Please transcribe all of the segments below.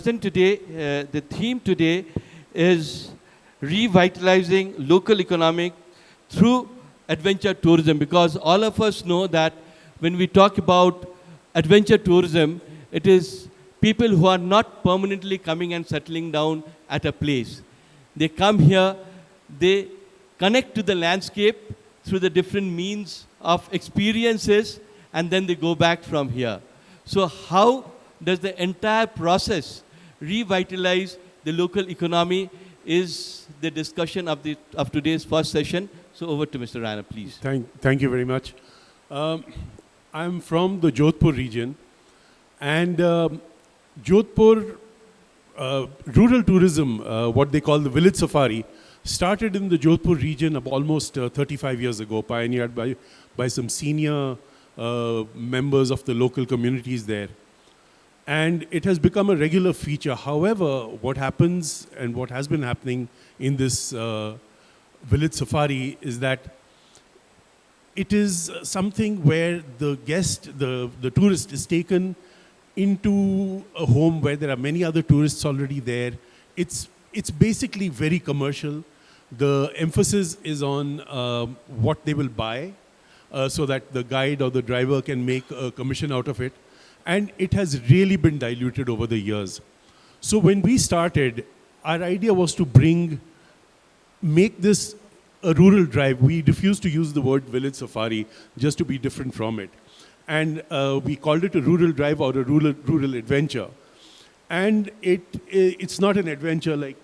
present today, the theme today is revitalizing local economic through adventure tourism, because all of us know that when we talk about adventure tourism, it is people who are not permanently coming and settling down at a place. They come here, they connect to the landscape through the different means of experiences, and then they go back from here. So how does the entire process revitalize the local economy is the discussion of today's first session. So over to Mr. Rana, please. Thank you very much. I'm from the Jodhpur region, and Jodhpur rural tourism, what they call the village safari, started in the Jodhpur region of almost 35 years ago, pioneered by some senior members of the local communities there. And it has become a regular feature. However, what happens and what has been happening in this village safari is that it is something where the guest, the tourist is taken into a home where there are many other tourists already there. It's basically very commercial. The emphasis is on what they will buy so that the guide or the driver can make a commission out of it. And it has really been diluted over the years. So when we started, our idea was to make this a rural drive. We refused to use the word village safari just to be different from it. And we called it a rural drive or a rural adventure. And it's not an adventure like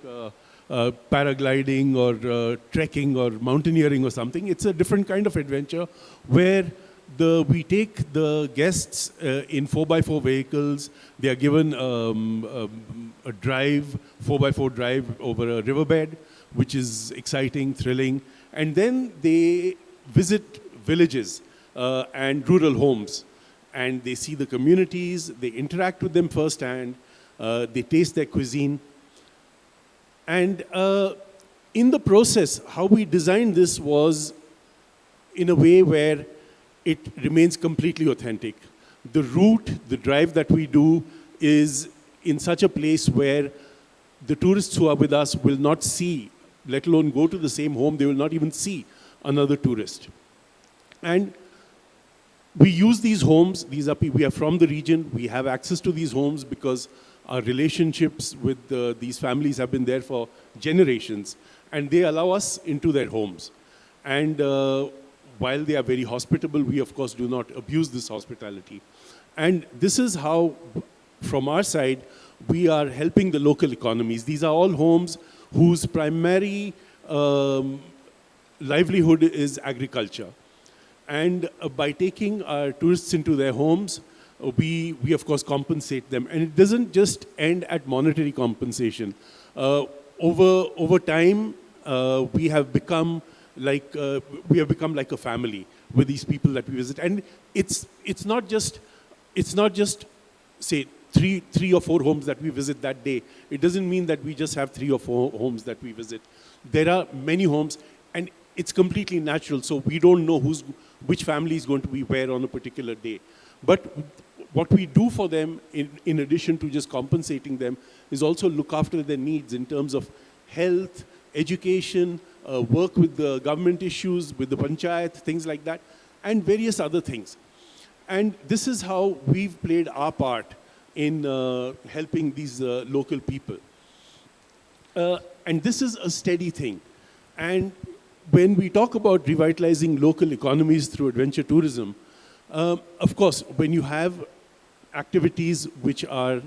paragliding or trekking or mountaineering or something. It's a different kind of adventure where we take the guests in 4x4 vehicles. They are given a drive, 4x4 drive over a riverbed, which is exciting, thrilling. And then they visit villages and rural homes. And they see the communities, they interact with them firsthand, they taste their cuisine. And in the process, how we designed this was in a way where it remains completely authentic. The route, the drive that we do is in such a place where the tourists who are with us will not see, let alone go to the same home, they will not even see another tourist. And we use these homes, we are from the region, we have access to these homes because our relationships with these families have been there for generations, and they allow us into their homes. And while they are very hospitable, we of course do not abuse this hospitality. And this is how, from our side, we are helping the local economies. These are all homes whose primary livelihood is agriculture. And by taking our tourists into their homes, we of course compensate them. And it doesn't just end at monetary compensation. Over time, we have become like a family with these people that we visit. And it's not just say three or four homes that we visit that day. It doesn't mean that we just have 3 or 4 homes that we visit. There are many homes, and it's completely natural. So we don't know which family is going to be where on a particular day. But what we do for them, in addition to just compensating them, is also look after their needs in terms of health, education, work with the government issues, with the panchayat, things like that, and various other things. And this is how we've played our part in helping these local people. And this is a steady thing. And when we talk about revitalizing local economies through adventure tourism, of course, when you have activities which are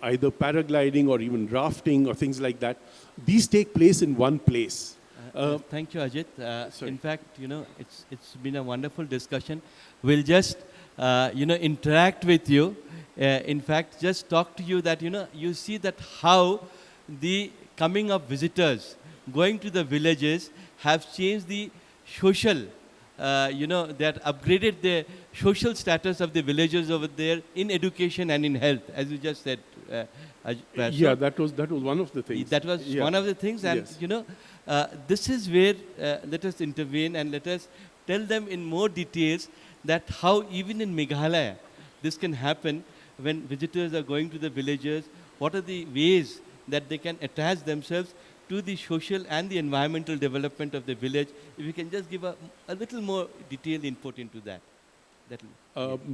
either paragliding or even rafting or things like that, these take place in one place. Thank you, Ajit. In fact, it's been a wonderful discussion. We'll just, interact with you. In fact, just talk to you that, you see that how the coming of visitors going to the villages have changed the social, that upgraded the social status of the villagers over there in education and in health, as you just said. Yeah, that was one of the things. That was one of the things, and yes. This is where let us intervene and let us tell them in more details that how even in Meghalaya this can happen when visitors are going to the villages what are the ways that they can attach themselves to the social and the environmental development of the village. If you can just give a little more detailed input into that.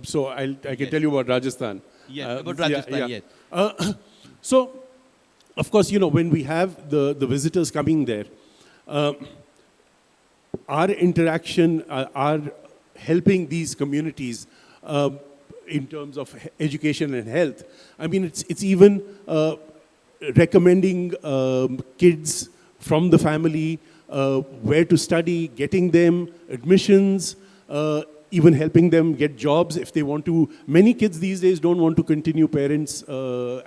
So I can Yes. tell you about Rajasthan. Yes, about Rajasthan, yes. So, of course, when we have the visitors coming there, our interaction are helping these communities in terms of education and health. I mean, it's even recommending kids from the family where to study, getting them admissions, even helping them get jobs if they want to. Many kids these days don't want to continue parents'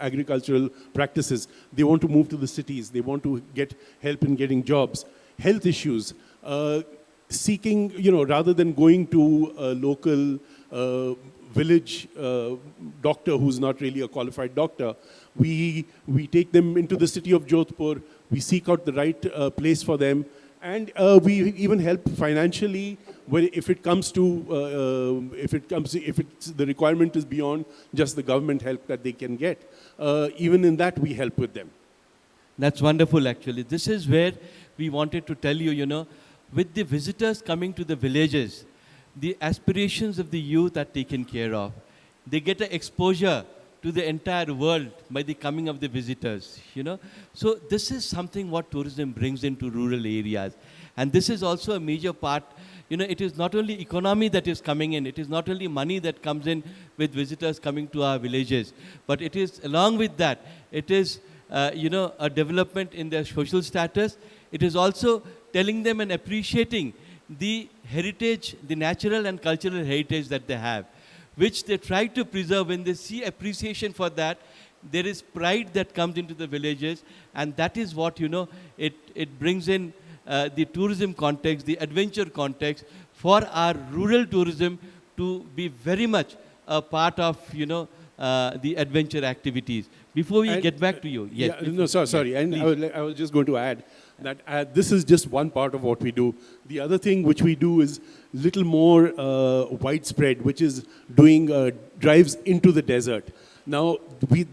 agricultural practices. They want to move to the cities. They want to get help in getting jobs. Health issues, seeking, rather than going to a local village doctor who's not really a qualified doctor, we take them into the city of Jodhpur. We seek out the right place for them, and we even help financially if the requirement is beyond just the government help that they can get. Even in that, we help with them. That's wonderful, actually. This is where we wanted to tell you, with the visitors coming to the villages, the aspirations of the youth are taken care of. They get an exposure to the entire world by the coming of the visitors, So this is something what tourism brings into rural areas. And this is also a major part. It is not only economy that is coming in, it is not only money that comes in with visitors coming to our villages, but it is, along with that, it is, a development in their social status. It is also telling them and appreciating the heritage, the natural and cultural heritage that they have, which they try to preserve. When they see appreciation for that, there is pride that comes into the villages, and that is what, it brings in the tourism context, the adventure context, for our rural tourism to be very much a part of, the adventure activities. Before we get back to you. Yes. Sorry. Yes, and I was just going to add that this is just one part of what we do. The other thing which we do is little more widespread, which is doing drives into the desert. Now, we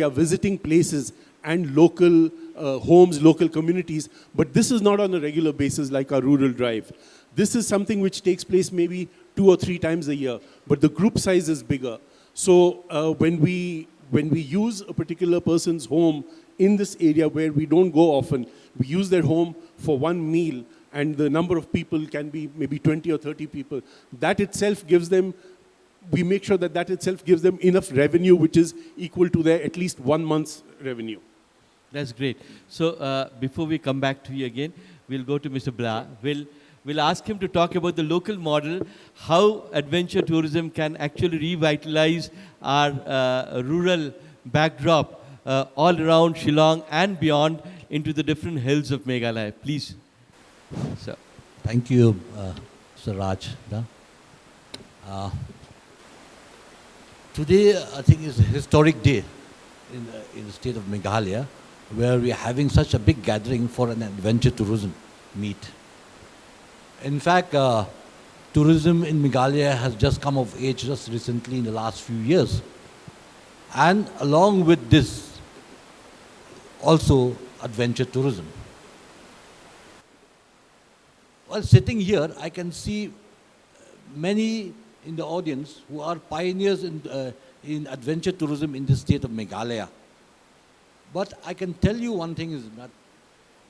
are visiting places and local homes, local communities, but this is not on a regular basis like our rural drive. This is something which takes place maybe 2 or 3 times a year, but the group size is bigger. So when we use a particular person's home in this area where we don't go often, we use their home for one meal, and the number of people can be maybe 20 or 30 people. That itself gives them, we make sure that itself gives them enough revenue which is equal to their at least 1 month's revenue. That's great. So before we come back to you again, we'll go to Mr. Blah. We'll ask him to talk about the local model, how adventure tourism can actually revitalize our rural backdrop all around Shillong and beyond into the different hills of Meghalaya. Please. So. Thank you, Sir Raj. Today, I think, is a historic day in the state of Meghalaya, where we are having such a big gathering for an adventure tourism meet. In fact, tourism in Meghalaya has just come of age just recently in the last few years. And along with this, also adventure tourism. While sitting here, I can see many in the audience who are pioneers in adventure tourism in the state of Meghalaya. But I can tell you one thing is that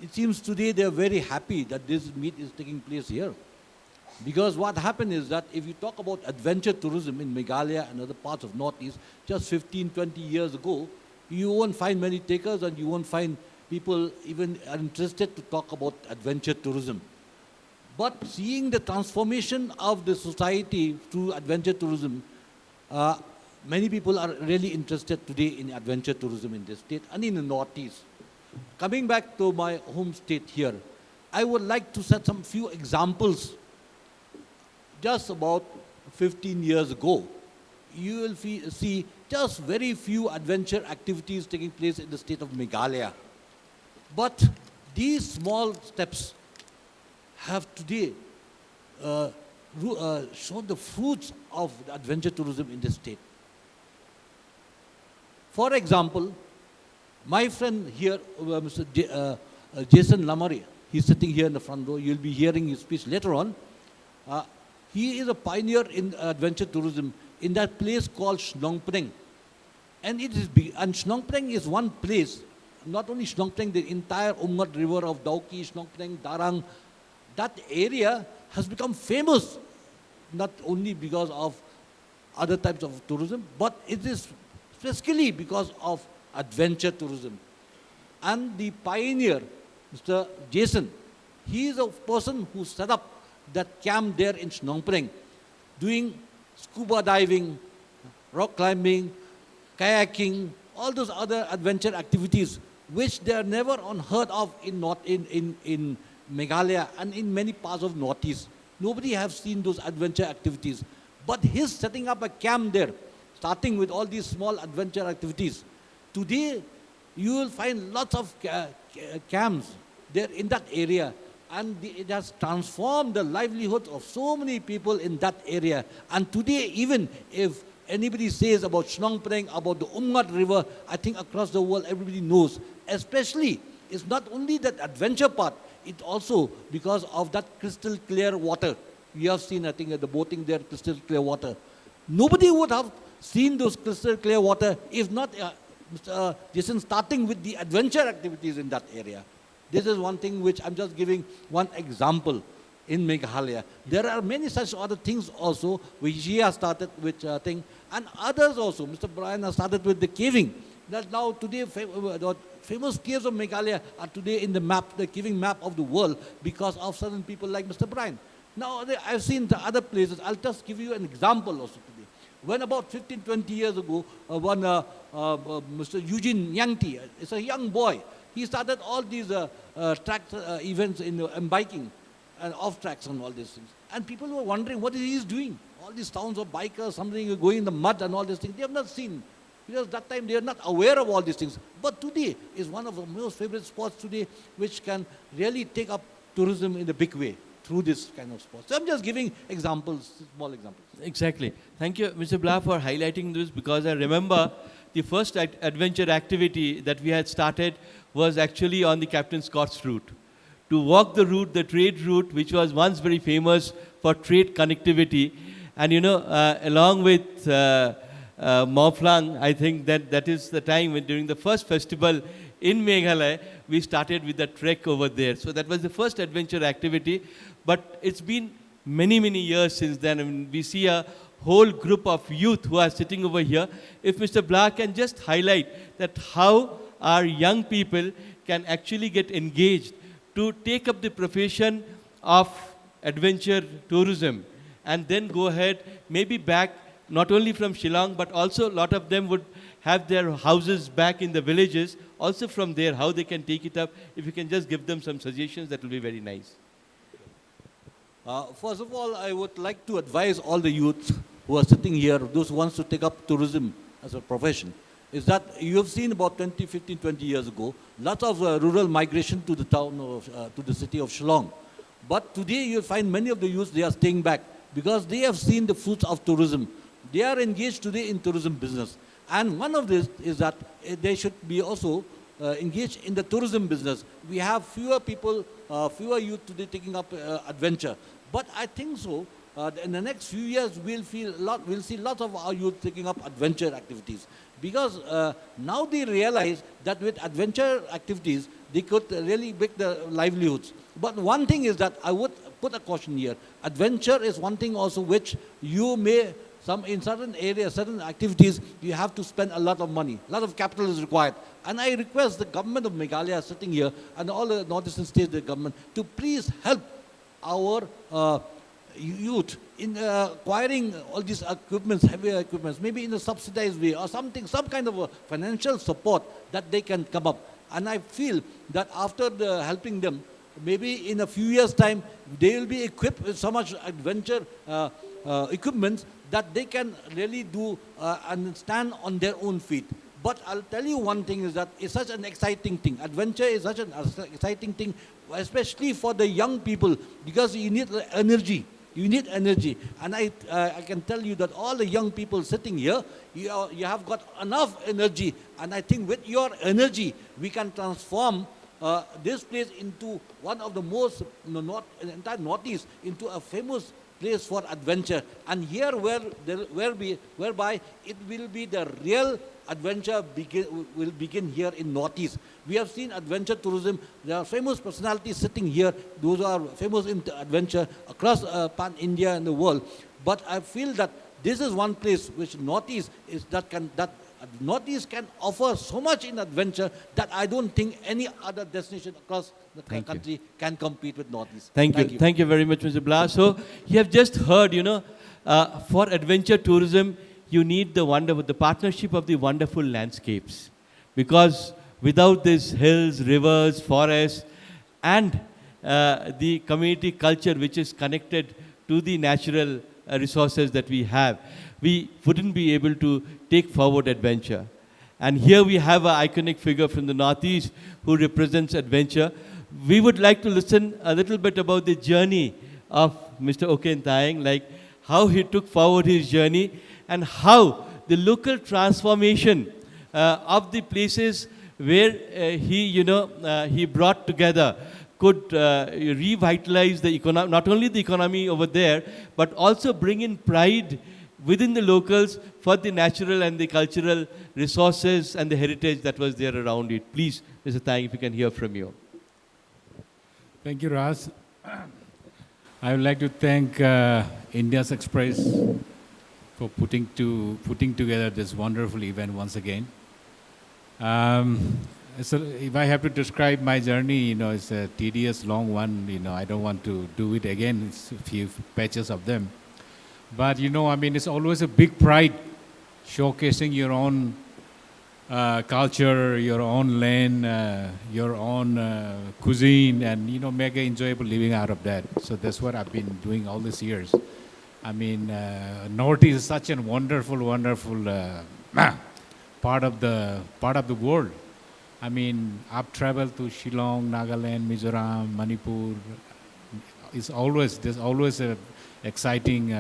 it seems today they are very happy that this meet is taking place here. Because what happened is that if you talk about adventure tourism in Meghalaya and other parts of Northeast, just 15, 20 years ago, you won't find many takers and you won't find people even are interested to talk about adventure tourism. But seeing the transformation of the society through adventure tourism, many people are really interested today in adventure tourism in this state and in the Northeast. Coming back to my home state here, I would like to set some few examples. Just about 15 years ago, you will see just very few adventure activities taking place in the state of Meghalaya. But these small steps have today shown the fruits of the adventure tourism in this state. For example, My friend here, Jason Lamari, he's sitting here in the front row. You'll be hearing his speech later on. He is a pioneer in adventure tourism in that place called Shillong. And it is big. And Shillong is one place, not only Shillong, the entire Umngat River of Dauki, Shillong, Darang, that area has become famous, not only because of other types of tourism, but it is specifically because of adventure tourism. And the pioneer, Mr. Jason, he is a person who set up that camp there in Shillong, doing scuba diving, rock climbing, kayaking, all those other adventure activities, which they are never unheard of in Meghalaya and in many parts of Northeast. Nobody has seen those adventure activities. But his setting up a camp there, starting with all these small adventure activities. Today, you will find lots of camps there in that area. And it has transformed the livelihoods of so many people in that area. And today, even if anybody says about Shillong, about the Umngat River, I think across the world everybody knows. Especially, it's not only that adventure part, it also because of that crystal clear water. You have seen, I think, the boating there, crystal clear water. Nobody would have seen those crystal clear water if not Mr. Jason starting with the adventure activities in that area. This is one thing which I'm just giving one example in Meghalaya. There are many such other things also which he has started, which thing, and others also. Mr. Brian has started with the caving. That now today, the famous caves of Meghalaya are today in the map, the caving map of the world because of certain people like Mr. Brian. Now, I've seen the other places. I'll just give you an example also today. When about 15, 20 years ago, Mr. Eugene Yangti, it's a young boy, he started all these track events in biking and off tracks and all these things. And people were wondering what he is doing. All these towns of bikers, something going in the mud and all these things, they have not seen. Because that time they are not aware of all these things. But today is one of the most favorite spots today which can really take up tourism in a big way through this kind of sports. So I'm just giving examples, small examples. Exactly. Thank you, Mr. Blah, for highlighting this, because I remember the first adventure activity that we had started was actually on the Captain Scott's route. To walk the route, the trade route, which was once very famous for trade connectivity. And along with Mawphlung, I think that is the time when during the first festival in Meghalaya, we started with the trek over there. So that was the first adventure activity. But it's been many, many years since then. I mean, we see a whole group of youth who are sitting over here. If Mr. Blah can just highlight that how our young people can actually get engaged to take up the profession of adventure tourism and then go ahead, maybe back, not only from Shillong, but also a lot of them would have their houses back in the villages, also from there, how they can take it up. If you can just give them some suggestions, that will be very nice. First of all, I would like to advise all the youth who are sitting here, those who want to take up tourism as a profession, is that you have seen about 15, 20 years ago, lots of rural migration to the town of, to the city of Shillong. But today you'll find many of the youths, they are staying back because they have seen the fruits of tourism. They are engaged today in tourism business. And one of this is that they should be also engaged in the tourism business. We have fewer people, fewer youth today taking up adventure. But I think so, in the next few years, we'll see lots of our youth taking up adventure activities. Because now they realize that with adventure activities, they could really make their livelihoods. But one thing is that I would put a caution here. Adventure is one thing also which you may, in certain areas, certain activities, you have to spend a lot of money. A lot of capital is required. And I request the government of Meghalaya sitting here and all the northeastern states, the government, to please help our youth in acquiring all these equipments, heavy equipments, maybe in a subsidized way or something, some kind of a financial support that they can come up. And I feel that after helping them, maybe in a few years' time, they will be equipped with so much adventure equipment that they can really do and stand on their own feet. But I'll tell you one thing is that it's such an exciting thing. Adventure is such an exciting thing, especially for the young people, because you need the energy. You need energy. And I can tell you that all the young people sitting here, you have got enough energy. And I think with your energy, we can transform this place into one of the most, entire Northeast, into a famous place for adventure. And here whereby it will be the real adventure will begin here in Northeast. We have seen adventure tourism. There are famous personalities sitting here. Those are famous in adventure across pan-India and the world. But I feel that this is one place which Northeast is that Northeast can offer so much in adventure that I don't think any other destination across the country can compete with Northeast. Thank you. Thank you very much, Mr. Blas. So you have just heard, for adventure tourism, you need the partnership of the wonderful landscapes. Because without these hills, rivers, forests, and the community culture which is connected to the natural resources that we have, we wouldn't be able to take forward adventure. And here we have an iconic figure from the Northeast who represents adventure. We would like to listen a little bit about the journey of Mr. Oken Tayeng, like how he took forward his journey and how the local transformation of the places where he brought together could revitalize the economy, not only the economy over there, but also bring in pride within the locals for the natural and the cultural resources and the heritage that was there around it. Please, Mr. Tayeng, if we can hear from you. Thank you, Ras. I would like to thank India's Express for putting together this wonderful event once again. So if I have to describe my journey, it's a tedious, long one. I don't want to do it again. It's a few patches of them. But, it's always a big pride showcasing your own culture, your own land, your own cuisine, and, make an enjoyable living out of that. So that's what I've been doing all these years. Northeast is such a wonderful, wonderful part of the world. I've traveled to Shillong, Nagaland, Mizoram, Manipur. There's always a exciting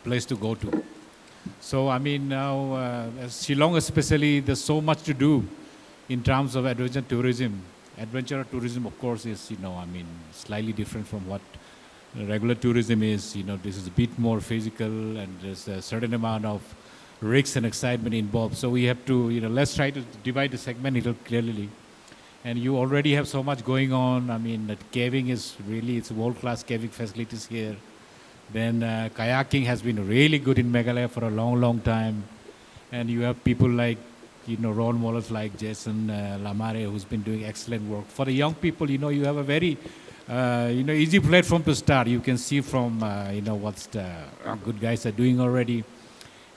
place to go to. So now, Shillong especially, there's so much to do in terms of adventure tourism. Adventure tourism, of course, is slightly different from what regular tourism is. This is a bit more physical, and there's a certain amount of risks and excitement involved. So we have to, let's try to divide the segment a little clearly. And you already have so much going on. The caving is really, it's world-class caving facilities here. Then kayaking has been really good in Meghalaya for a long, long time. And you have people like, role models like Jason Lamare, who's been doing excellent work. For the young people, you have a very, easy platform to start. You can see from, what's the good guys are doing already.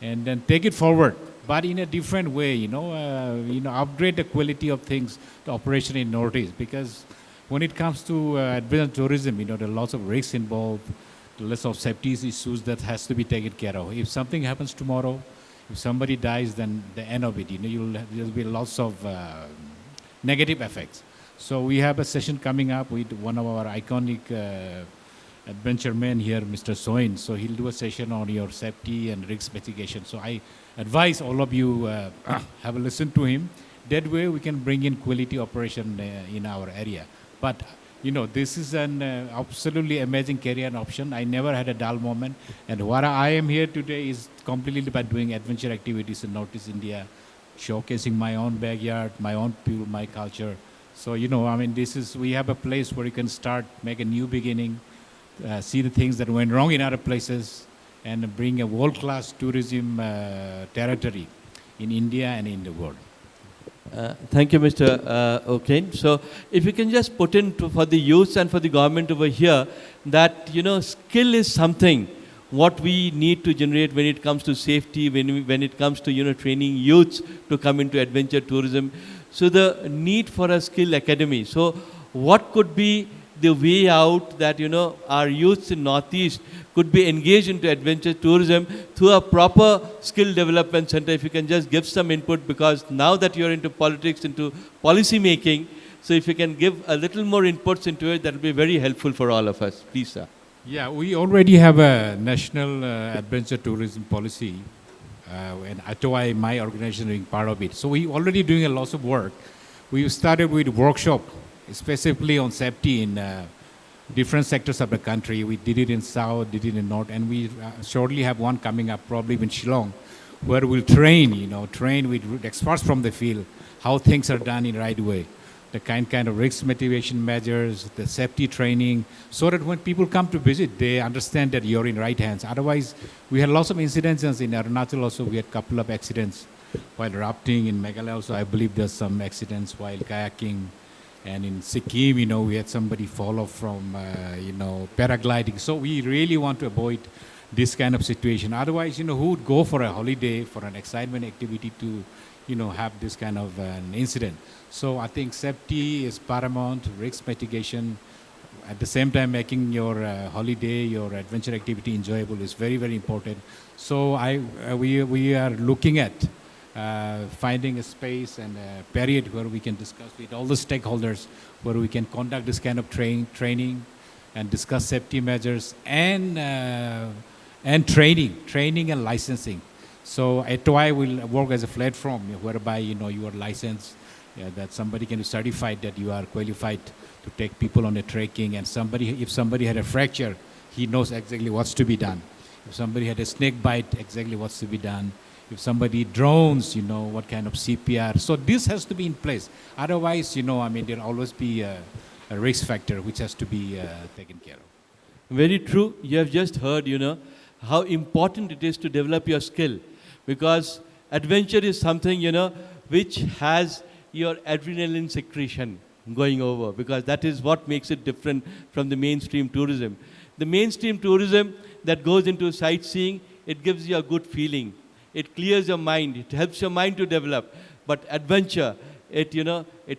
And then take it forward, but in a different way, upgrade the quality of things, the operation in Northeast. Because when it comes to adventure tourism, there are lots of risks involved, lots of safety issues that has to be taken care of. If something happens tomorrow, if somebody dies, then the end of it, there'll be lots of negative effects. So we have a session coming up with one of our iconic adventure men here, Mr. Soin. So he'll do a session on your safety and risk mitigation. So I advise all of you have a listen to him. That way we can bring in quality operation in our area. But this is an absolutely amazing career and option. I never had a dull moment. And what I am here today is completely by doing adventure activities in Northeast India, showcasing my own backyard, my own people, my culture. So, we have a place where you can start, make a new beginning, see the things that went wrong in other places, and bring a world-class tourism territory in India and in the world. Thank you, Mr. Oken. So if you can just put in for the youth and for the government over here that, skill is something what we need to generate when it comes to safety, when it comes to, training youths to come into adventure tourism. So the need for a skill academy. So what could be the way out that, our youths in Northeast could be engaged into adventure tourism through a proper skill development center? If you can just give some input, because now that you're into politics, into policy making, so if you can give a little more inputs into it, that will be very helpful for all of us. Please, sir. Yeah, we already have a national adventure tourism policy, and ATOAI, my organization, being part of it. So we already doing a lot of work. We started with workshop, specifically on safety in different sectors of the country. We did it in South, did it in North, and we shortly have one coming up, probably in Shillong, where we'll train with experts from the field, how things are done in the right way, the kind of risk mitigation measures, the safety training, so that when people come to visit, they understand that you're in right hands. Otherwise, we had lots of incidents in Arunachal also. We had a couple of accidents while rafting in Meghalaya. Also, I believe there's some accidents while kayaking. And in Sikkim, we had somebody fall off from, paragliding. So we really want to avoid this kind of situation. Otherwise, who would go for a holiday, for an excitement activity to, have this kind of an incident? So I think safety is paramount, risk mitigation, at the same time making your holiday, your adventure activity enjoyable is very, very important. So we are looking at finding a space and a period where we can discuss with all the stakeholders, where we can conduct this kind of training and discuss safety measures and training and licensing. So ATOAI will work as a platform whereby you are licensed, that somebody can be certified that you are qualified to take people on a trekking, and if somebody had a fracture, he knows exactly what's to be done. If somebody had a snake bite, exactly what's to be done. If somebody drones, what kind of CPR. So this has to be in place. Otherwise, there'll always be a risk factor which has to be taken care of. Very true. You have just heard, how important it is to develop your skill, because adventure is something, which has your adrenaline secretion going over, because that is what makes it different from the mainstream tourism. The mainstream tourism that goes into sightseeing, it gives you a good feeling. It clears your mind. It helps your mind to develop. But adventure, it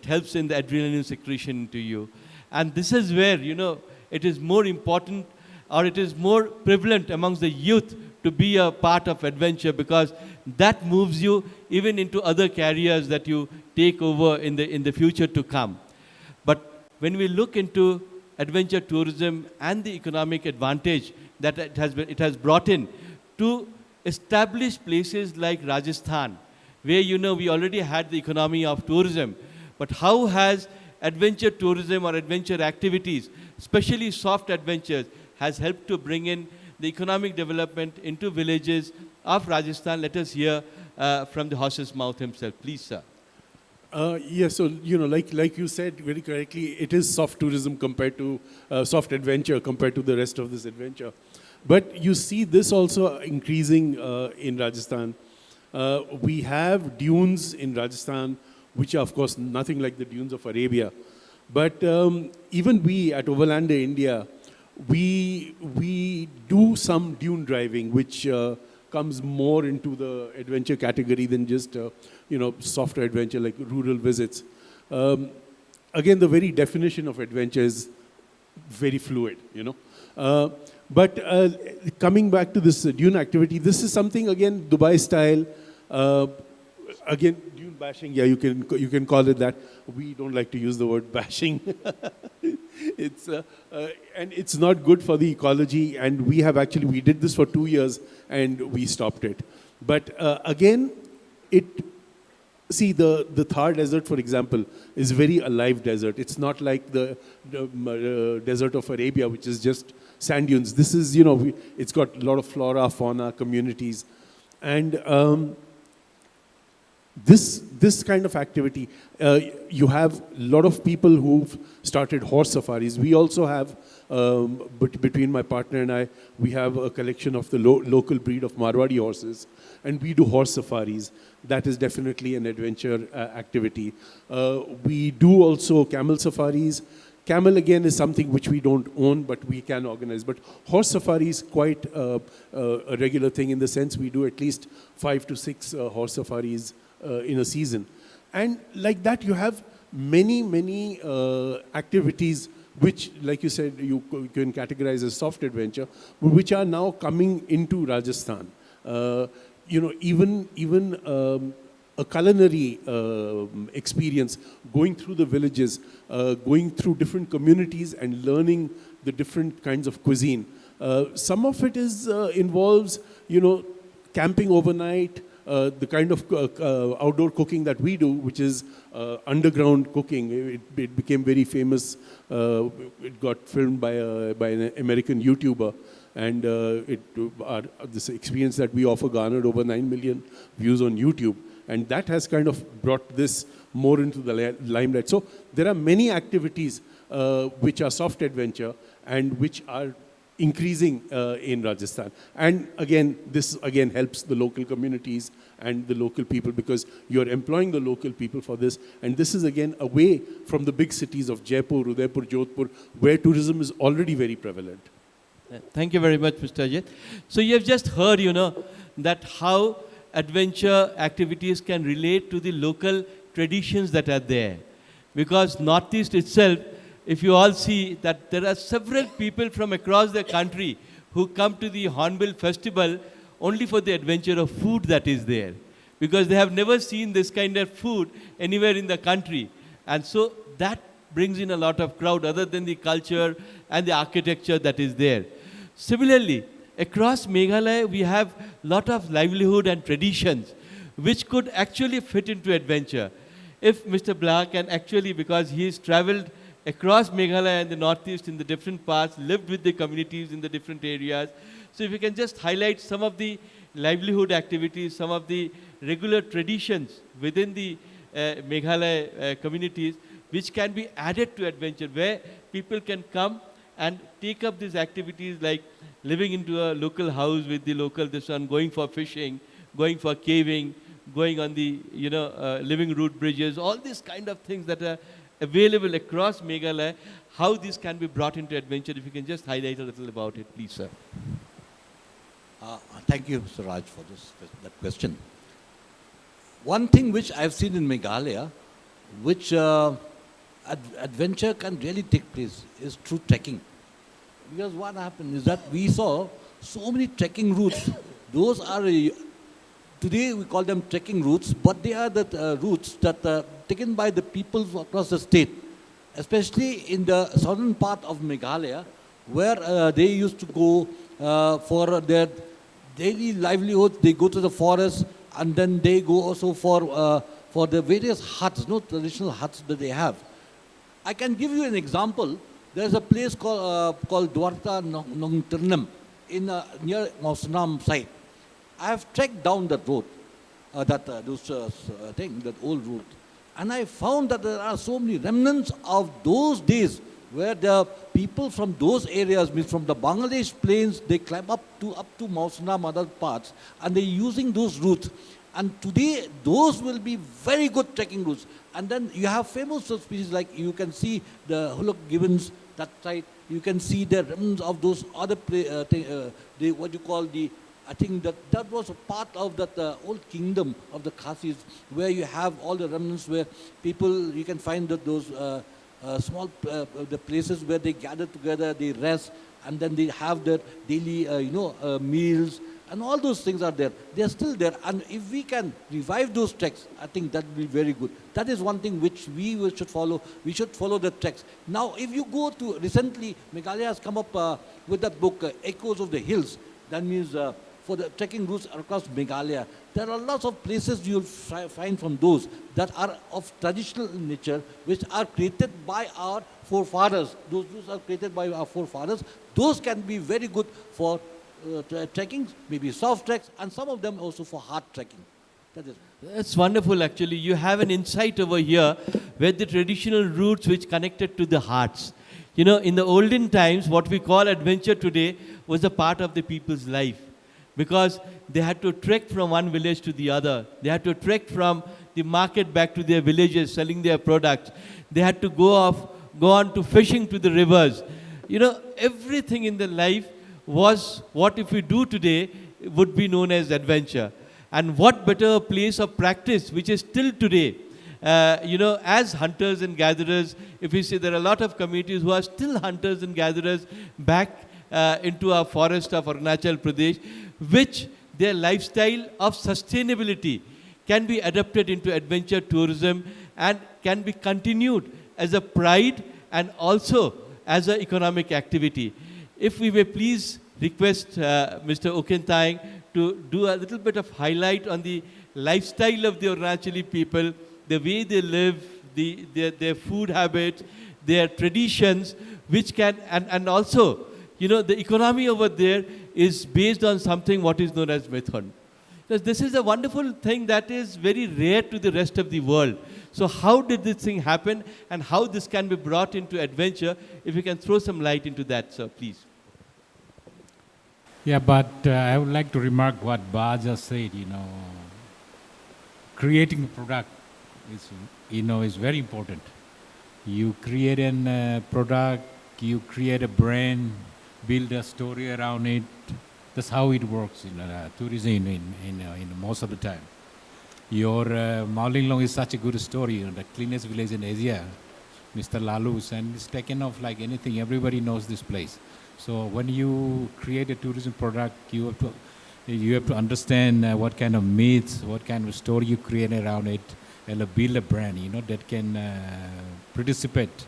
helps in the adrenaline secretion to you. And this is where, it is more important, or it is more prevalent amongst the youth to be a part of adventure, because that moves you even into other careers that you take over in the future to come. But when we look into adventure tourism and the economic advantage that it has brought in to establish places like Rajasthan, where we already had the economy of tourism, but how has adventure tourism or adventure activities, especially soft adventures, has helped to bring in the economic development into villages of Rajasthan? Let us hear from the horse's mouth himself. Please, sir. Yeah, so, like you said very correctly, it is soft tourism compared to soft adventure compared to the rest of this adventure. But you see this also increasing in Rajasthan. We have dunes in Rajasthan, which are, of course, nothing like the dunes of Arabia. But even we at Overlander, India, we do some dune driving, which comes more into the adventure category than just, softer adventure like rural visits. Again, the very definition of adventure is very fluid, But coming back to this dune activity, this is something, again, Dubai style. Again, dune bashing, yeah, you can call it that. We don't like to use the word bashing. And it's not good for the ecology. And we did this for 2 years and we stopped it. But again, see, the Thar Desert, for example, is very alive desert. It's not like the desert of Arabia, which is just sand dunes. This is, it's got a lot of flora, fauna, communities. And this kind of activity, you have a lot of people who've started horse safaris. We also have, between my partner and I, we have a collection of the local breed of Marwadi horses, and we do horse safaris. That is definitely an adventure activity. We do also camel safaris. Camel, again, is something which we don't own, but we can organize. But horse safari is quite a regular thing, in the sense we do at least 5 to 6 horse safaris in a season. And like that, you have many activities which, like you said, you can categorize as soft adventure, which are now coming into Rajasthan. Even a culinary experience, going through the villages, going through different communities and learning the different kinds of cuisine. Some of it is involves, camping overnight, the kind of outdoor cooking that we do, which is underground cooking. It became very famous. It got filmed by an American YouTuber. And this experience that we offer garnered over 9 million views on YouTube. And that has kind of brought this more into the limelight. So there are many activities which are soft adventure and which are increasing in Rajasthan. And again, this again helps the local communities and the local people, because you're employing the local people for this. And this is again away from the big cities of Jaipur, Udaipur, Jodhpur, where tourism is already very prevalent. Thank you very much, Mr. Ajit. So you have just heard, that how adventure activities can relate to the local traditions that are there. Because Northeast itself, if you all see that there are several people from across the country who come to the Hornbill Festival only for the adventure of food that is there. Because they have never seen this kind of food anywhere in the country. And so that brings in a lot of crowd other than the culture and the architecture that is there. Similarly, across Meghalaya, we have a lot of livelihood and traditions which could actually fit into adventure. If Mr. Blah can actually, because he has traveled across Meghalaya and the Northeast in the different parts, lived with the communities in the different areas. So if you can just highlight some of the livelihood activities, some of the regular traditions within the Meghalaya communities, which can be added to adventure, where people can come and take up these activities like living into a local house with the local going for fishing, going for caving, going on the living root bridges, all these kind of things that are available across Meghalaya, how this can be brought into adventure. If you can just highlight a little about it, please, sir. Thank you, Mr. Raj, for that question. One thing which I've seen in Meghalaya, which adventure can really take place, is through trekking. Because what happened is that we saw so many trekking routes. Those are, today we call them trekking routes, but they are the routes that are taken by the people across the state, especially in the southern part of Meghalaya, where they used to go for their daily livelihood. They go to the forest, and then they go also for the various huts, traditional huts that they have. I can give you an example. There's a place called Dwarta Nongtirnam near Mausanam site. I have trekked down that road, that old route, and I found that there are so many remnants of those days where the people from those areas, means from the Bangladesh plains, they climb up to Mausanam, other parts, and they're using those routes. And today, those will be very good trekking routes. And then you have famous species like, you can see the Huluk gibbons, that side. You can see the remnants of those other, what you call the, I think that was a part of that old kingdom of the Khasis, where you have all the remnants where people, you can find those small the places where they gather together, they rest, and then they have their daily, meals. And all those things are there. They are still there. And if we can revive those treks, I think that will be very good. That is one thing which we should follow. We should follow the treks. Now, if you go to, recently, Meghalaya has come up with that book, Echoes of the Hills. That means for the trekking routes across Meghalaya. There are lots of places you'll find from those that are of traditional nature, which are created by our forefathers. Those are created by our forefathers. Those can be very good for trekking, maybe soft treks, and some of them also for hard trekking. That's wonderful, actually. You have an insight over here where the traditional routes which connected to the hearts. In the olden times, what we call adventure today was a part of the people's life, because they had to trek from one village to the other. They had to trek from the market back to their villages, selling their products. They had to go on to fishing to the rivers. Everything in their life was what, if we do today, would be known as adventure. And what better place of practice, which is still today, as hunters and gatherers. If we say there are a lot of communities who are still hunters and gatherers back into our forest of Arunachal Pradesh, which their lifestyle of sustainability can be adapted into adventure tourism and can be continued as a pride and also as an economic activity. If we may please request Mr. Oken Tayeng to do a little bit of highlight on the lifestyle of the Arunachali people, the way they live, their food habits, their traditions, which can, and also, you know, the economy over there is based on something what is known as method. Because this is a wonderful thing that is very rare to the rest of the world. So how did this thing happen and how this can be brought into adventure? If you can throw some light into that, sir, please. Yeah, but I would like to remark what Ba just said, you know, creating a product is, you know, is very important. You create a product, you create a brand, build a story around it. That's how it works in tourism in most of the time. Your Banlumlang is such a good story, you know, the cleanest village in Asia, Mr. Lalu's, and it's taken off like anything. Everybody knows this place. So when you create a tourism product, you have to understand what kind of myths, what kind of story you create around it, and build a brand, you know, that can participate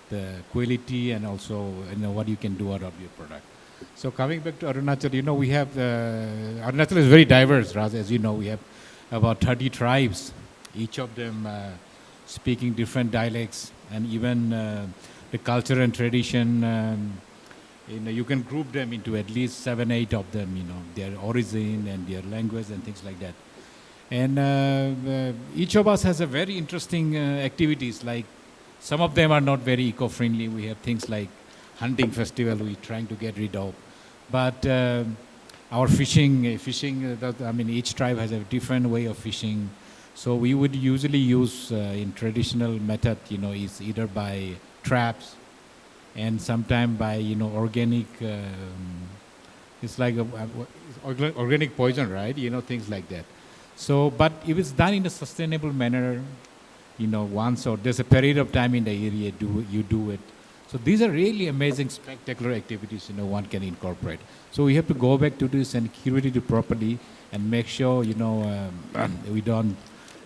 the quality and also, you know, what you can do out of your product. So coming back to Arunachal, you know, we have, Arunachal is very diverse, Raz, as you know, we have about 30 tribes, each of them speaking different dialects, and even the culture and tradition, you know, you can group them into at least 7, 8 of them, you know, their origin and their language and things like that. And each of us has a very interesting activities, like some of them are not very eco-friendly. We have things like hunting festival we're trying to get rid of. But our fishing, I mean, each tribe has a different way of fishing. So we would usually use in traditional method, you know, is either by traps and sometime by, you know, organic, it's like organic poison, right? You know, things like that. So, but if it's done in a sustainable manner, you know, once or there's a period of time in the area you do it. So these are really amazing, spectacular activities, you know, one can incorporate. So we have to go back to this and curate it properly and make sure, you know, we don't,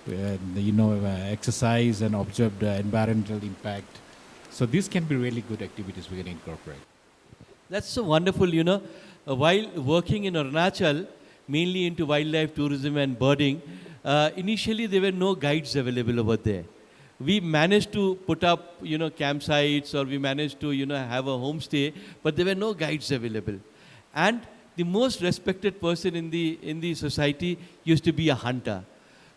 you know, exercise and observe the environmental impact. So these can be really good activities we can incorporate. That's so wonderful, you know. While working in Arunachal, mainly into wildlife tourism and birding, initially there were no guides available over there. We managed to put up, you know, campsites, or we managed to, you know, have a homestay, but there were no guides available. And the most respected person in the society used to be a hunter.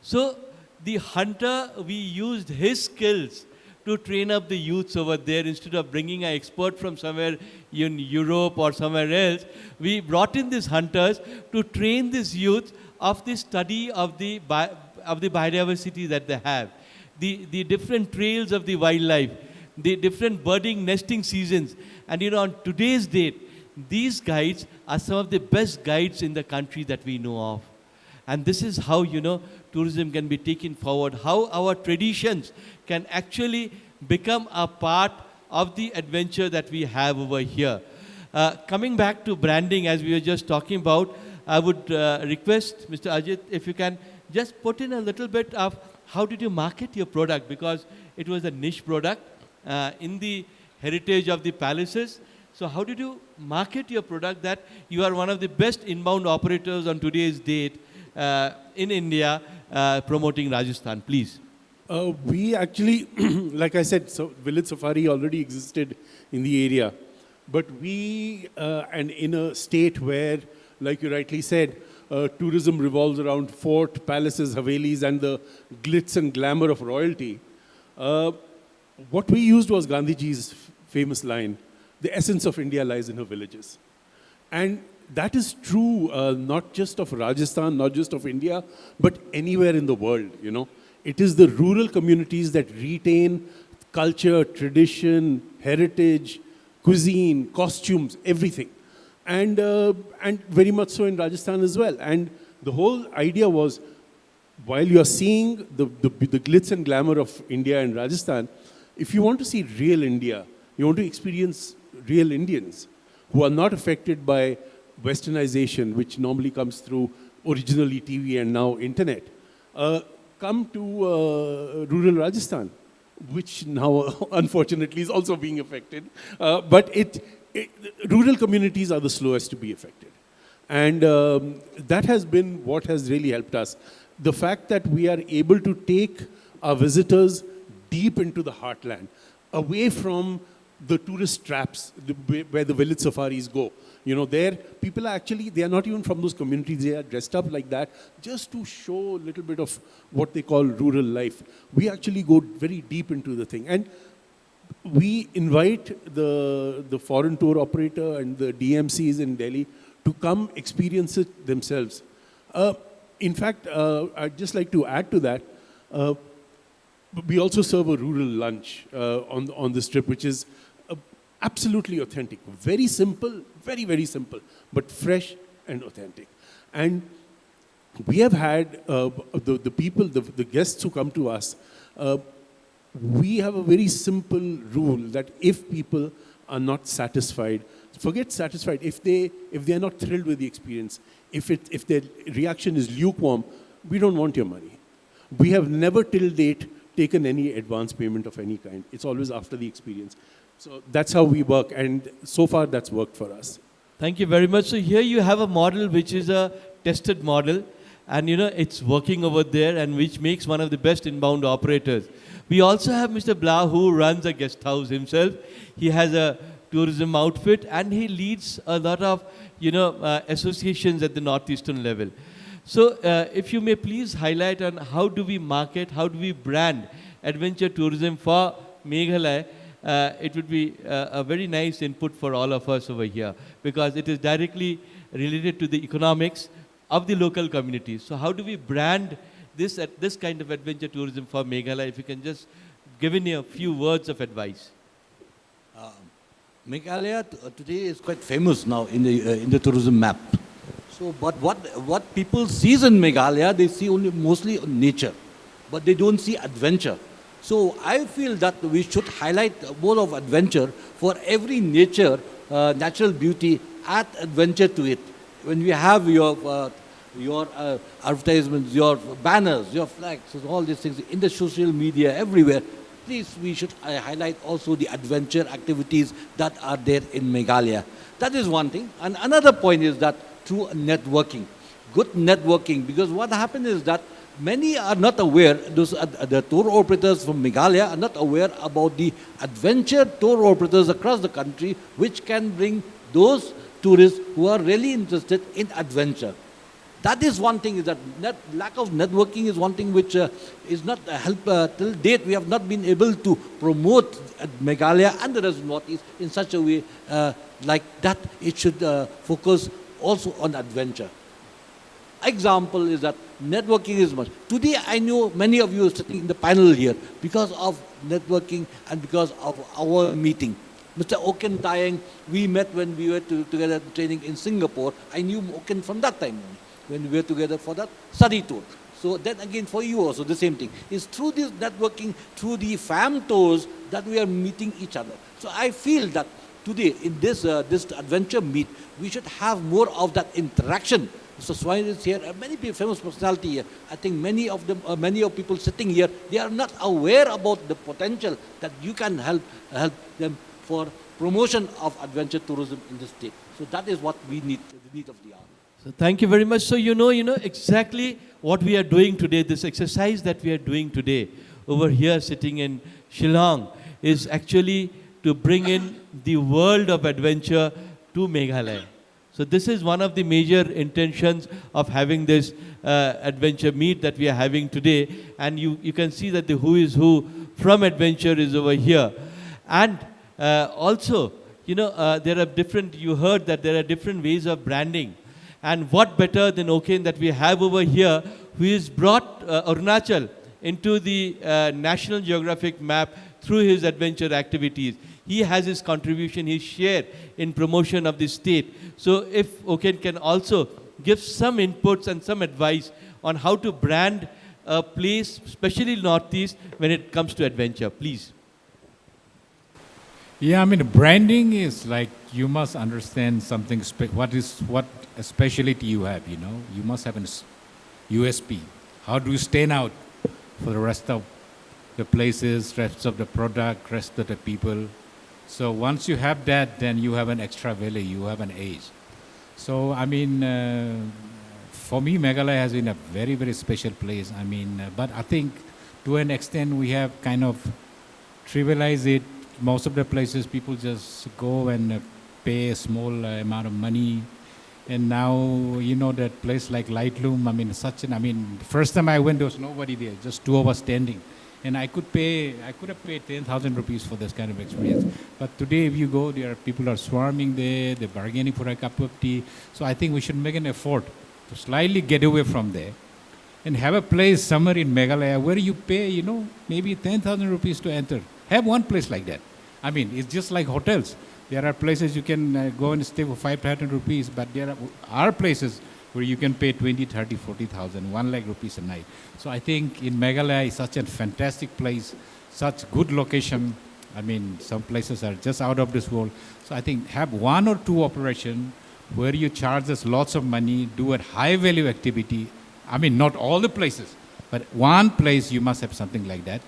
So the hunter, we used his skills to train up the youths over there. Instead of bringing an expert from somewhere in Europe or somewhere else, we brought in these hunters to train these youths of the study of the biodiversity that they have, the different trails of the wildlife, the different birding nesting seasons. And, you know, on today's date, these guides are some of the best guides in the country that we know of. And this is how, you know, tourism can be taken forward, how our traditions can actually become a part of the adventure that we have over here. Coming back to branding, as we were just talking about, I would request Mr. Ajit, if you can just put in a little bit of how did you market your product, because it was a niche product in the heritage of the palaces. So how did you market your product that you are one of the best inbound operators on today's date in India promoting Rajasthan, please? We actually, like I said, so village safari already existed in the area. But we, and in a state where, like you rightly said, tourism revolves around fort, palaces, havelis, and the glitz and glamour of royalty, what we used was Gandhiji's famous line, the essence of India lies in her villages. And that is true, not just of Rajasthan, not just of India, but anywhere in the world, you know. It is the rural communities that retain culture, tradition, heritage, cuisine, costumes, everything. And very much so in Rajasthan as well. And the whole idea was, while you are seeing the glitz and glamour of India and Rajasthan, if you want to see real India, you want to experience real Indians who are not affected by westernization, which normally comes through originally TV and now internet, come to rural Rajasthan, which now unfortunately is also being affected. But rural communities are the slowest to be affected. And that has been what has really helped us. The fact that we are able to take our visitors deep into the heartland, away from the tourist traps where the village safaris go. You know, there, people are actually, they are not even from those communities, they are dressed up like that just to show a little bit of what they call rural life. We actually go very deep into the thing. And we invite the foreign tour operator and the DMCs in Delhi to come experience it themselves. In fact, I'd just like to add to that, we also serve a rural lunch on this trip, which is absolutely authentic. Very simple, very, very simple, but fresh and authentic. And we have had the people, the guests who come to us, we have a very simple rule that if people are not satisfied, forget satisfied, if they are not thrilled with the experience, if their reaction is lukewarm, we don't want your money. We have never till date taken any advance payment of any kind. It's always after the experience. So that's how we work, and so far that's worked for us. Thank you very much. So here you have a model which is a tested model, and you know it's working over there, and which makes one of the best inbound operators. We also have Mr. Blah, who runs a guest house himself. He has a tourism outfit, and he leads a lot of associations at the northeastern level. So if you may please highlight on how do we market, how do we brand adventure tourism for Meghalaya. It would be a very nice input for all of us over here, because it is directly related to the economics of the local communities. So how do we brand this kind of adventure tourism for Meghalaya? If you can just give in a few words of advice. Meghalaya today is quite famous now in the tourism map. So, but what people sees in Meghalaya, they see only mostly nature, but they don't see adventure. So I feel that we should highlight more of adventure for every natural beauty, add adventure to it. When we have your advertisements, your banners, your flags, all these things in the social media, everywhere, please, we should highlight also the adventure activities that are there in Meghalaya. That is one thing. And another point is that through networking, good networking, because what happens is that many are not aware, the tour operators from Meghalaya are not aware about the adventure tour operators across the country, which can bring those tourists who are really interested in adventure. That is one thing, is that lack of networking is one thing which is not help. Till date, we have not been able to promote Meghalaya and the rest of Northeast in such a way like that. It should focus also on adventure. Example is that networking is much. Today, I know many of you are sitting in the panel here because of networking and because of our meeting. Mr. Oken, Tayeng, we met when we were together training in Singapore. I knew Oken from that time when we were together for that study tour. So then again for you also the same thing. It's through this networking, through the fam tours that we are meeting each other. So I feel that today in this adventure meet, we should have more of that interaction. Mr. Swine is here, many people, famous personality here. I think many of people sitting here, they are not aware about the potential that you can help them for promotion of adventure tourism in the state. So that is what we need, the need of the hour. So thank you very much. So you know exactly what we are doing today. This exercise that we are doing today over here sitting in Shillong is actually to bring in the world of adventure to Meghalaya. So this is one of the major intentions of having this adventure meet that we are having today. And you can see that the who is who from adventure is over here. And also, there are different, you heard that there are different ways of branding. And what better than Oken that we have over here, who has brought Arunachal into the National Geographic map through his adventure activities. He has his contribution, his share in promotion of the state. So if Oken can also give some inputs and some advice on how to brand a place, especially Northeast, when it comes to adventure, please. Yeah, I mean, branding is like you must understand something, what a specialty you have, You must have an USP. How do you stand out for the rest of the places, rest of the product, rest of the people. So once you have that, then you have an extra value, you have an edge. So I mean, for me, Meghalaya has been a very, very special place. I mean, but I think to an extent we have kind of trivialized it. Most of the places people just go and pay a small amount of money. And now, you know, that place like Lightroom, I mean, the first time I went, there was nobody there, just two of us standing. And I could have paid 10,000 rupees for this kind of experience. But today, if you go, people are swarming there, they're bargaining for a cup of tea. So I think we should make an effort to slightly get away from there and have a place somewhere in Meghalaya where you pay, you know, maybe 10,000 rupees to enter. Have one place like that. I mean, it's just like hotels. There are places you can go and stay for 5,000 rupees, but there are places where you can pay 20, 30, 40,000, 1 lakh rupees a night. So I think in Meghalaya is such a fantastic place, such good location. I mean, some places are just out of this world. So I think have 1 or 2 operations where you charge us lots of money, do a high value activity. I mean, not all the places, but one place you must have something like that.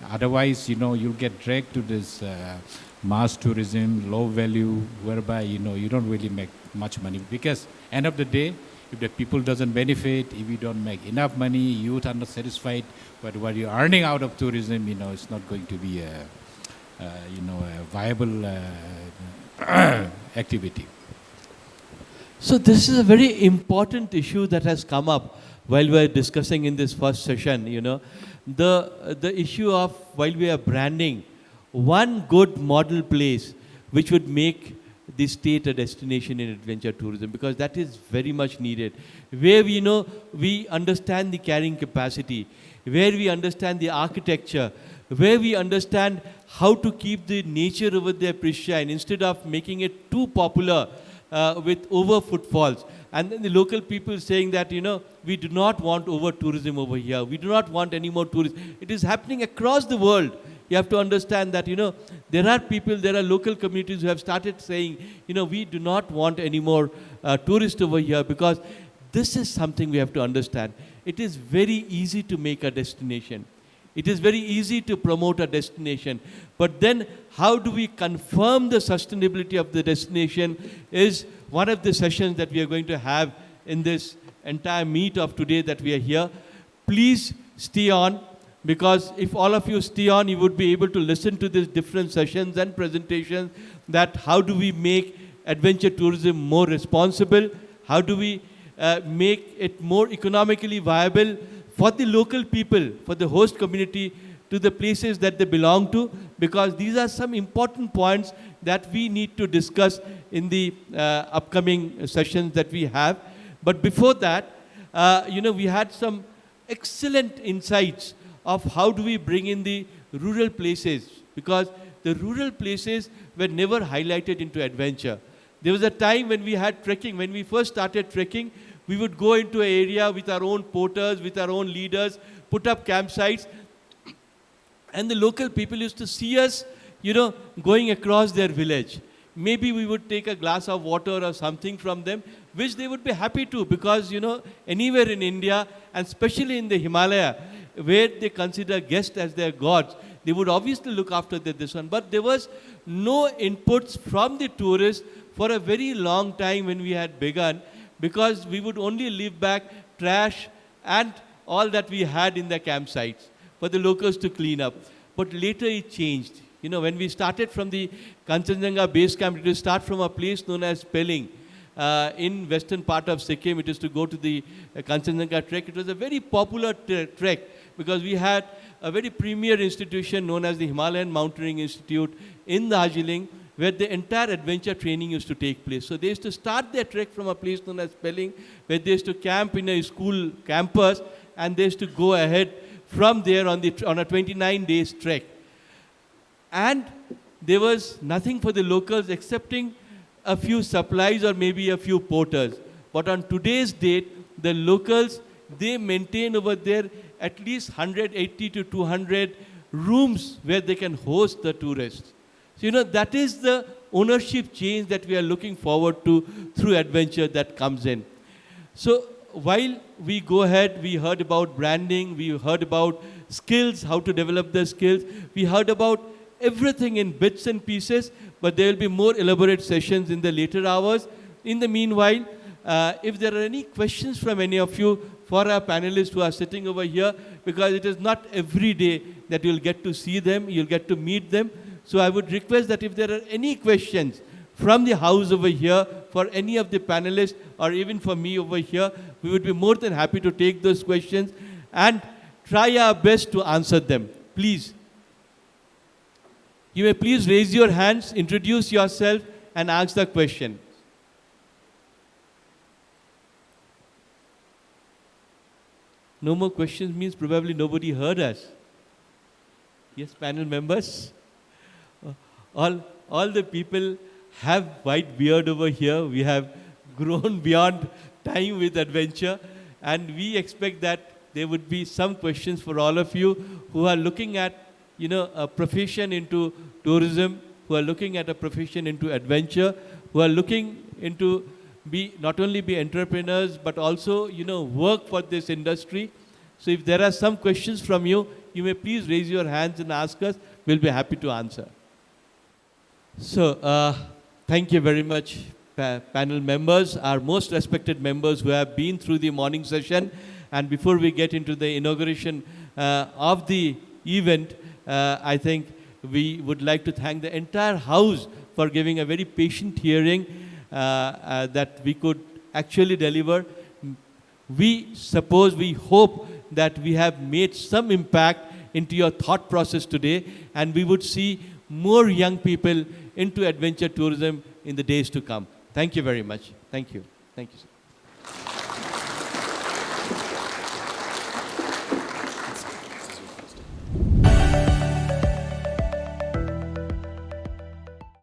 Otherwise, you know, you'll get dragged to this mass tourism, low value, whereby, you know, you don't really make much money. Because end of the day, if the people doesn't benefit, if you don't make enough money, youth are not satisfied, but what you're earning out of tourism, you know, it's not going to be a viable activity. So this is a very important issue that has come up while we're discussing in this first session, you know. The issue of, while we are branding, one good model place which would make the state a destination in adventure tourism, because that is very much needed. Where we understand the carrying capacity, where we understand the architecture, where we understand how to keep the nature over there pristine instead of making it too popular with over footfalls. And then the local people saying that, you know, we do not want over tourism over here. We do not want any more tourism. It is happening across the world. You have to understand that, you know, there are local communities who have started saying, you know, we do not want any more tourists over here, because this is something we have to understand. It is very easy to make a destination. It is very easy to promote a destination. But then how do we confirm the sustainability of the destination is one of the sessions that we are going to have in this entire meet of today that we are here. Please stay on, because if all of you stay on, you would be able to listen to these different sessions and presentations, that how do we make adventure tourism more responsible, how do we make it more economically viable for the local people, for the host community, to the places that they belong to, because these are some important points that we need to discuss in the upcoming sessions that we have. But before that, we had some excellent insights of how do we bring in the rural places, because the rural places were never highlighted into adventure. There was a time when we had trekking. When we first started trekking, we would go into an area with our own porters, with our own leaders, put up campsites, and the local people used to see us, you know, going across their village. Maybe we would take a glass of water or something from them, which they would be happy to, because, you know, anywhere in India, and especially in the Himalaya, where they consider guests as their gods, they would obviously look after this one. But there was no inputs from the tourists for a very long time when we had begun, because we would only leave back trash and all that we had in the campsites for the locals to clean up. But later it changed. You know, when we started from the Kanchenjunga base camp, it will start from a place known as Pelling. In western part of Sikkim, it is to go to the Kanchenjunga trek. It was a very popular trek, because we had a very premier institution known as the Himalayan Mountaineering Institute in Darjeeling, where the entire adventure training used to take place. So they used to start their trek from a place known as Pelling, where they used to camp in a school campus, and they used to go ahead from there on a 29 days trek. And there was nothing for the locals excepting a few supplies or maybe a few porters. But on today's date, the locals, they maintain over there at least 180 to 200 rooms where they can host the tourists. So, you know, that is the ownership change that we are looking forward to through adventure that comes in. So while we go ahead, we heard about branding, we heard about skills, how to develop the skills, we heard about everything in bits and pieces, but there will be more elaborate sessions in the later hours. In the meanwhile, if there are any questions from any of you for our panelists who are sitting over here, because it is not every day that you'll get to see them, you'll get to meet them. So I would request that if there are any questions from the house over here for any of the panelists or even for me over here, we would be more than happy to take those questions and try our best to answer them. Please. You may please raise your hands, introduce yourself and ask the question. No more questions means probably nobody heard us. Yes, panel members? All the people have white beard over here. We have grown beyond time with adventure, and we expect that there would be some questions for all of you who are looking at, a profession into tourism, who are looking at a profession into adventure, who are looking into not only be entrepreneurs, but also, work for this industry. So if there are some questions from you, you may please raise your hands and ask us. We'll be happy to answer. So, thank you very much, panel members, our most respected members who have been through the morning session. And before we get into the inauguration of the event, I think we would like to thank the entire house for giving a very patient hearing that we could actually deliver. We hope that we have made some impact into your thought process today, and we would see more young people into adventure tourism in the days to come. Thank you very much. Thank you. Thank you, sir.